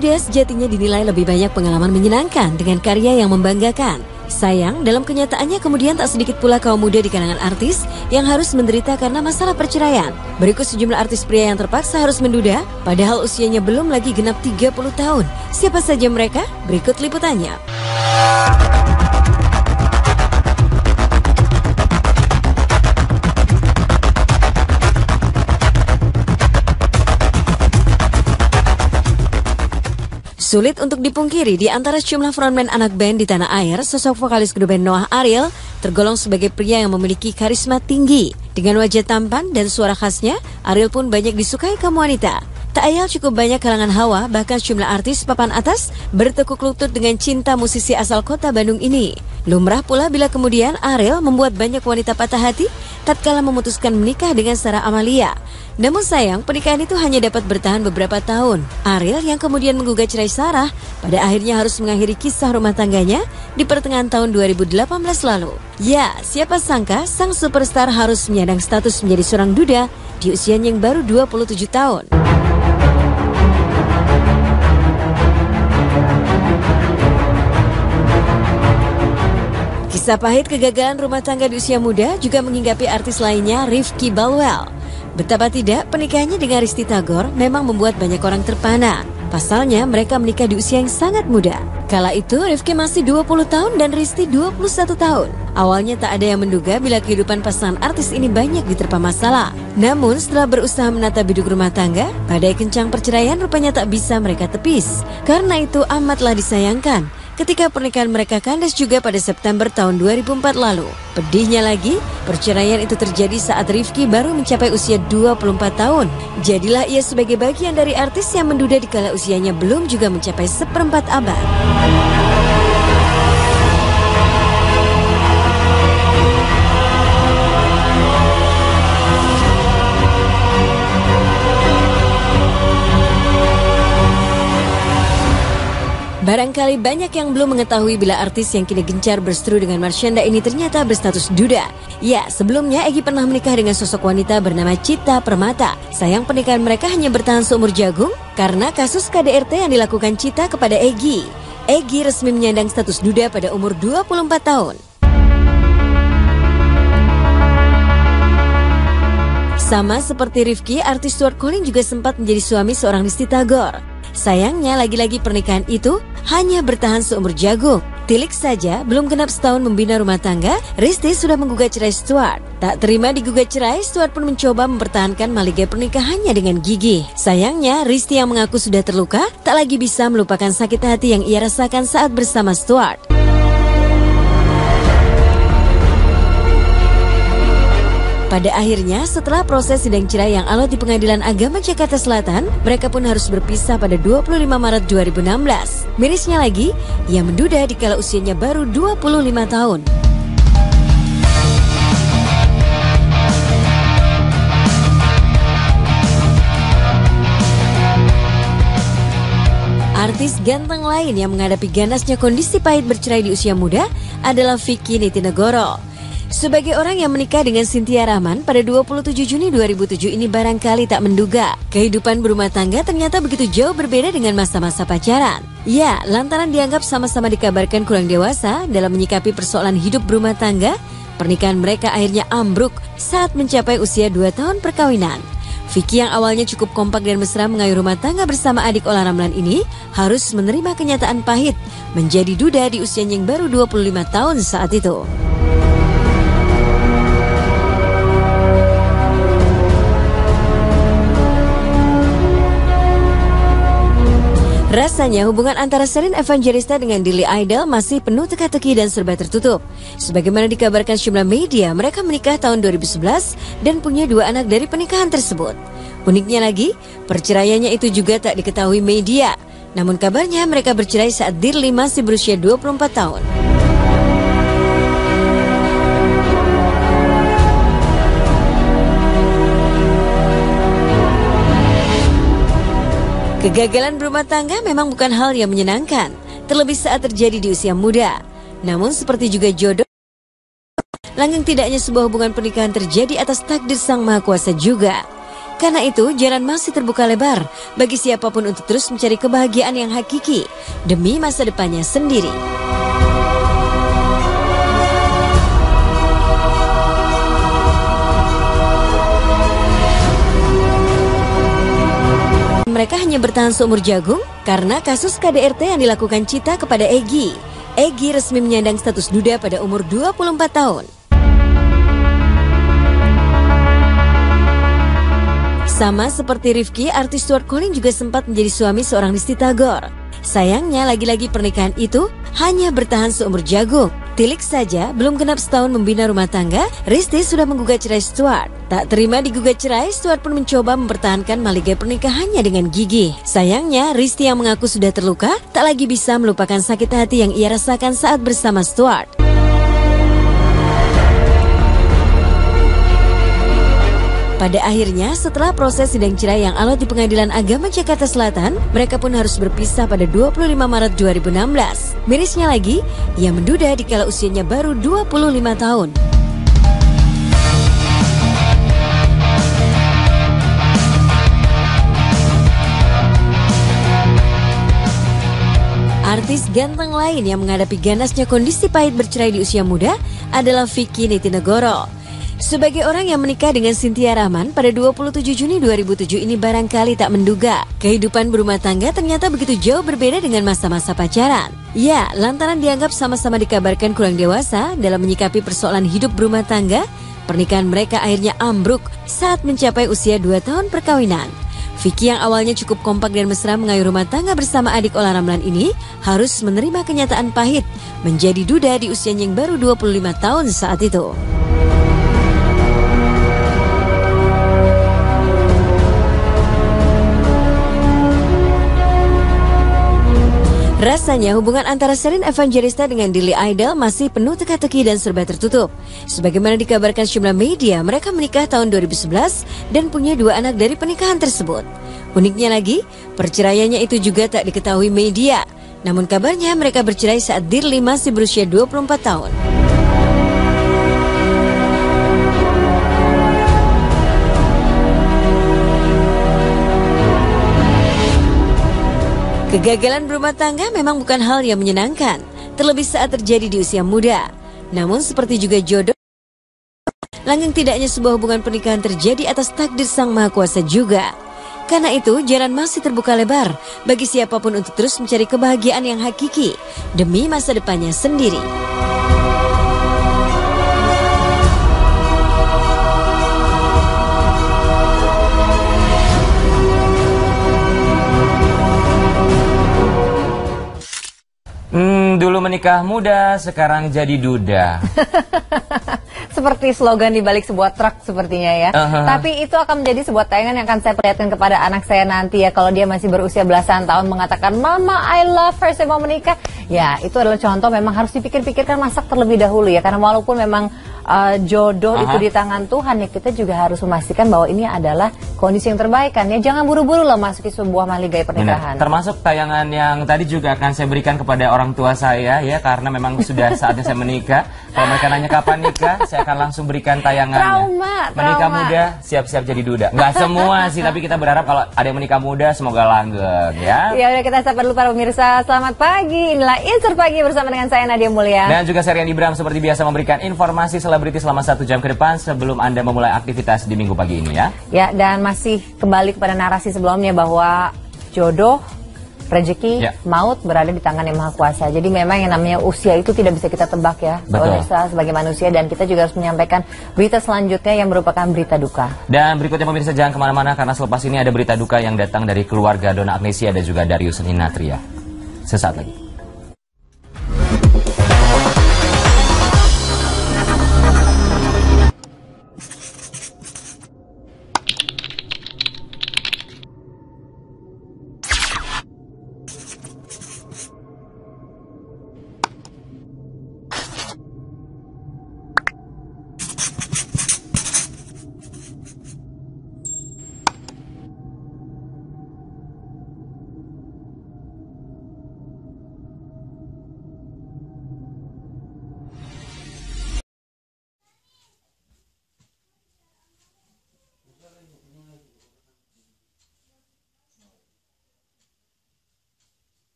muda sejatinya dinilai lebih banyak pengalaman menyenangkan dengan karya yang membanggakan. Sayang, dalam kenyataannya kemudian tak sedikit pula kaum muda di kalangan artis yang harus menderita karena masalah perceraian. Berikut sejumlah artis pria yang terpaksa harus menduda, padahal usianya belum lagi genap 30 tahun. Siapa saja mereka? Berikut liputannya. Sulit untuk dipungkiri, di antara sejumlah frontman anak band di tanah air, sosok vokalis grup band Noah Ariel tergolong sebagai pria yang memiliki karisma tinggi. Dengan wajah tampan dan suara khasnya, Ariel pun banyak disukai kaum wanita. Tak ayal cukup banyak kalangan hawa, bahkan sejumlah artis papan atas bertekuk lutut dengan cinta musisi asal kota Bandung ini. Lumrah pula bila kemudian Ariel membuat banyak wanita patah hati tatkala memutuskan menikah dengan Sarah Amalia. Namun sayang, pernikahan itu hanya dapat bertahan beberapa tahun. Ariel yang kemudian menggugat cerai Sarah pada akhirnya harus mengakhiri kisah rumah tangganya di pertengahan tahun 2018 lalu. Ya, siapa sangka sang superstar harus menyandang status menjadi seorang duda di usianya yang baru 27 tahun. Kisah pahit kegagalan rumah tangga di usia muda juga menghinggapi artis lainnya, Rifky Balwell. Betapa tidak, pernikahannya dengan Risty Tagor memang membuat banyak orang terpana. Pasalnya, mereka menikah di usia yang sangat muda. Kala itu, Rifky masih 20 tahun dan Risty 21 tahun. Awalnya tak ada yang menduga bila kehidupan pasangan artis ini banyak diterpa masalah. Namun, setelah berusaha menata biduk rumah tangga, badai kencang perceraian rupanya tak bisa mereka tepis. Karena itu amatlah disayangkan ketika pernikahan mereka kandas juga pada September tahun 2004 lalu. Pedihnya lagi, perceraian itu terjadi saat Rifky baru mencapai usia 24 tahun. Jadilah ia sebagai bagian dari artis yang menduda dikala usianya belum juga mencapai seperempat abad. Barangkali banyak yang belum mengetahui bila artis yang kini gencar berseteru dengan Marshanda ini ternyata berstatus duda. Ya, sebelumnya Egy pernah menikah dengan sosok wanita bernama Cita Permata. Sayang, pernikahan mereka hanya bertahan seumur jagung karena kasus KDRT yang dilakukan Cita kepada Egy. Egy resmi menyandang status duda pada umur 24 tahun. Sama seperti Rifky, artis Stuart Colling juga sempat menjadi suami seorang Risty Tagor. Sayangnya lagi-lagi pernikahan itu hanya bertahan seumur jagung. Tilik saja, belum genap setahun membina rumah tangga, Risty sudah menggugat cerai Stuart. Tak terima digugat cerai, Stuart pun mencoba mempertahankan maligai pernikahannya dengan gigih. Sayangnya, Risty yang mengaku sudah terluka, tak lagi bisa melupakan sakit hati yang ia rasakan saat bersama Stuart. Pada akhirnya, setelah proses sidang cerai yang alot di Pengadilan Agama Jakarta Selatan, mereka pun harus berpisah pada 25 Maret 2016. Mirisnya lagi, ia menduda dikala usianya baru 25 tahun. Artis ganteng lain yang menghadapi ganasnya kondisi pahit bercerai di usia muda adalah Vicky Nitinegoro. Sebagai orang yang menikah dengan Cynthia Rahman pada 27 Juni 2007 ini barangkali tak menduga kehidupan berumah tangga ternyata begitu jauh berbeda dengan masa-masa pacaran. Ya, lantaran dianggap sama-sama dikabarkan kurang dewasa dalam menyikapi persoalan hidup berumah tangga, pernikahan mereka akhirnya ambruk saat mencapai usia 2 tahun perkawinan. Vicky yang awalnya cukup kompak dan mesra mengayuh rumah tangga bersama adik Ola Ramlan ini harus menerima kenyataan pahit menjadi duda di usianya yang baru 25 tahun saat itu. Rasanya hubungan antara Sheryn Evangelista dengan Billy Idol masih penuh teka-teki dan serba tertutup. Sebagaimana dikabarkan sejumlah media, mereka menikah tahun 2011 dan punya 2 anak dari pernikahan tersebut. Uniknya lagi, perceraiannya itu juga tak diketahui media. Namun kabarnya mereka bercerai saat Dirly masih berusia 24 tahun. Kegagalan berumah tangga memang bukan hal yang menyenangkan, terlebih saat terjadi di usia muda. Namun seperti juga jodoh, langgeng tidaknya sebuah hubungan pernikahan terjadi atas takdir Sang Maha Kuasa juga. Karena itu, jalan masih terbuka lebar bagi siapapun untuk terus mencari kebahagiaan yang hakiki demi masa depannya sendiri. Mereka hanya bertahan seumur jagung karena kasus KDRT yang dilakukan Cita kepada Egy. Egy resmi menyandang status duda pada umur 24 tahun. Sama seperti Rifki, artis Stuart Colling juga sempat menjadi suami seorang Risty Tagor. Sayangnya lagi-lagi pernikahan itu hanya bertahan seumur jagung. Tilik saja, belum genap setahun membina rumah tangga, Risty sudah menggugat cerai Stuart. Tak terima digugat cerai, Stuart pun mencoba mempertahankan maligai pernikahannya dengan gigih. Sayangnya, Risty yang mengaku sudah terluka, tak lagi bisa melupakan sakit hati yang ia rasakan saat bersama Stuart. Pada akhirnya, setelah proses sidang cerai yang alot di Pengadilan Agama Jakarta Selatan, mereka pun harus berpisah pada 25 Maret 2016. Mirisnya lagi, ia menduda dikala usianya baru 25 tahun. Artis ganteng lain yang menghadapi ganasnya kondisi pahit bercerai di usia muda adalah Vicky Nitinegoro. Sebagai orang yang menikah dengan Cynthia Rahman pada 27 Juni 2007 ini barangkali tak menduga kehidupan berumah tangga ternyata begitu jauh berbeda dengan masa-masa pacaran. Ya, lantaran dianggap sama-sama dikabarkan kurang dewasa dalam menyikapi persoalan hidup berumah tangga, pernikahan mereka akhirnya ambruk saat mencapai usia 2 tahun perkawinan. Vicky yang awalnya cukup kompak dan mesra mengayuh rumah tangga bersama adik Ola Ramlan ini harus menerima kenyataan pahit menjadi duda di usianya yang baru 25 tahun saat itu. Rasanya hubungan antara Sheryn Evangelista dengan Dilly Idol masih penuh teka-teki dan serba tertutup. Sebagaimana dikabarkan sejumlah media, mereka menikah tahun 2011 dan punya 2 anak dari pernikahan tersebut. Uniknya lagi, perceraiannya itu juga tak diketahui media. Namun kabarnya mereka bercerai saat Dilly masih berusia 24 tahun. Kegagalan berumah tangga memang bukan hal yang menyenangkan, terlebih saat terjadi di usia muda. Namun seperti juga jodoh, langgeng tidaknya sebuah hubungan pernikahan terjadi atas takdir Sang Maha Kuasa juga. Karena itu, jalan masih terbuka lebar bagi siapapun untuk terus mencari kebahagiaan yang hakiki demi masa depannya sendiri. Dulu menikah muda, sekarang jadi duda. Seperti slogan di balik sebuah truk sepertinya ya. Tapi itu akan menjadi sebuah tayangan yang akan saya perlihatkan kepada anak saya nanti ya. Kalau dia masih berusia belasan tahun mengatakan, "Mama, I love her, saya mau menikah." Ya, itu adalah contoh memang harus dipikir-pikirkan masak terlebih dahulu ya. Karena walaupun memang jodoh itu di tangan Tuhan ya, kita juga harus memastikan bahwa ini adalah kondisi yang terbaik kan ya. Jangan buru-buru lah masuki sebuah maligai pernikahan. Benar. Termasuk tayangan yang tadi juga akan saya berikan kepada orang tua saya ya, karena memang sudah saatnya saya menikah. Kalau mereka nanya kapan nikah, saya akan langsung berikan tayangannya. Menikah muda, siap-siap jadi duda. Nggak semua sih, tapi kita berharap kalau ada yang menikah muda semoga langgeng ya. Ya udah, kita sapa dulu para pemirsa. Selamat pagi. Inilah Insert Pagi bersama dengan saya Nadia Mulya. Dan juga saya Rian Ibram seperti biasa memberikan informasi selebriti selama 1 jam ke depan sebelum Anda memulai aktivitas di minggu pagi ini ya. Ya, dan masih kembali kepada narasi sebelumnya bahwa jodoh, rezeki, maut berada di tangan Yang Maha Kuasa. Jadi memang yang namanya usia itu tidak bisa kita tebak ya. Pemirsa sebagai manusia, dan kita juga harus menyampaikan berita selanjutnya yang merupakan berita duka. Dan berikutnya pemirsa jangan kemana-mana karena selepas ini ada berita duka yang datang dari keluarga Donna Agnesia dan juga Darius Ninatria. Sesaat lagi.